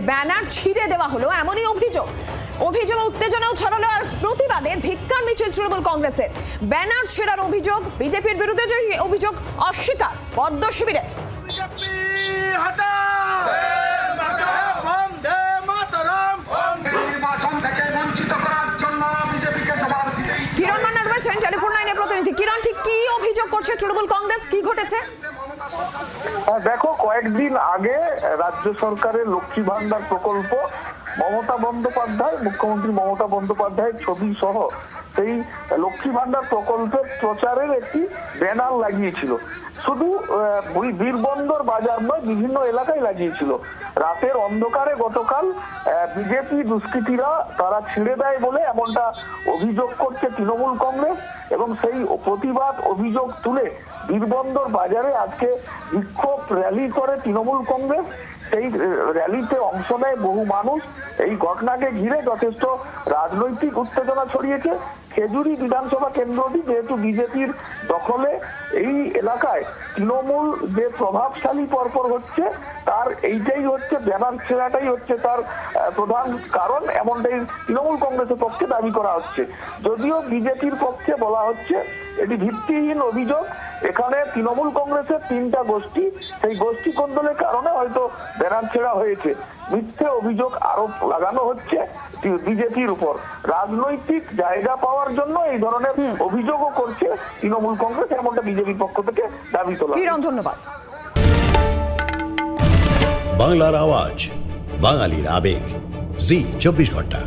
Banner ছিঁড়ে দেওয়া হলো, এমনই অভিযোগ। উত্তেজনাও ছড়ালো, আর প্রতিবাদে ধিক্কার মিছিল তৃণমূল কংগ্রেসের। ব্যানার ছেঁড়ার অভিযোগ, বিজেপির বিরুদ্ধে যে অভিযোগ অস্বীকার পদ্ম শিবিরে। কিরণ মান্না রয়েছেন টেলিফোন লাইনের প্রতিনিধি। কিরণ, ঠিক কি অভিযোগ করছে তৃণমূল কংগ্রেস, কি ঘটেছে? দেখো, কয়েকদিন আগে রাজ্য সরকারের লক্ষ্মী ভান্ডার প্রকল্প মুখ্যমন্ত্রী মমতা বন্দ্যোপাধ্যায়ের ছবি সহ সেই লক্ষ্মী ভান্ডার প্রকল্পের প্রচারের একটি ব্যানার লাগিয়েছিল। শুধু বীরবন্দর বাজার নয়, বিভিন্ন এলাকায় লাগিয়েছিল। রাতের অন্ধকারে গতকাল বিজেপি দুষ্কৃতীরা তারা ছিঁড়ে দেয় বলে এমনটা অভিযোগ করছে তৃণমূল কংগ্রেস, এবং সেই প্রতিবাদ অভিযোগ তুলে বীরবন্দর বাজারে আজকে বিক্ষোভ র্যালি করে তৃণমূল কংগ্রেস। সেই র্যালিতে অংশ নেয় বহু মানুষ। এই ঘটনাকে ঘিরে যথেষ্ট রাজনৈতিক উত্তেজনা ছড়িয়েছে। খেজুরি বিধানসভা কেন্দ্রটি যেহেতু বিজেপির দখলে, এই এলাকায় তৃণমূল যে প্রভাবশালী পরপর হচ্ছে, তার এইটাই হচ্ছে ব্যানার ছেঁড়াটাই হচ্ছে তার প্রধান কারণ, এমনটাই তৃণমূল কংগ্রেসের পক্ষে দাবি করা হচ্ছে। যদিও বিজেপির পক্ষে বলা হচ্ছে এটি ভিত্তিহীন অভিযোগ। এখানে তৃণমূল কংগ্রেসের 3টা গোষ্ঠী, সেই গোষ্ঠী কোন্দলের কারণে হয়তো ব্যানার ছেঁড়া হয়েছে। মিথ্যে অভিযোগ আরোপ লাগানো হচ্ছে বিজেপির উপর। রাজনৈতিক জায়গা পাওয়ার জন্য এই ধরনের অভিযোগও করছে তৃণমূল কংগ্রেস, এমনটা বিজেপির পক্ষ থেকে দাবি তোলা। ধন্যবাদ। বাংলার আওয়াজ, বাঙালির আবেগ, জি 24 ঘন্টা।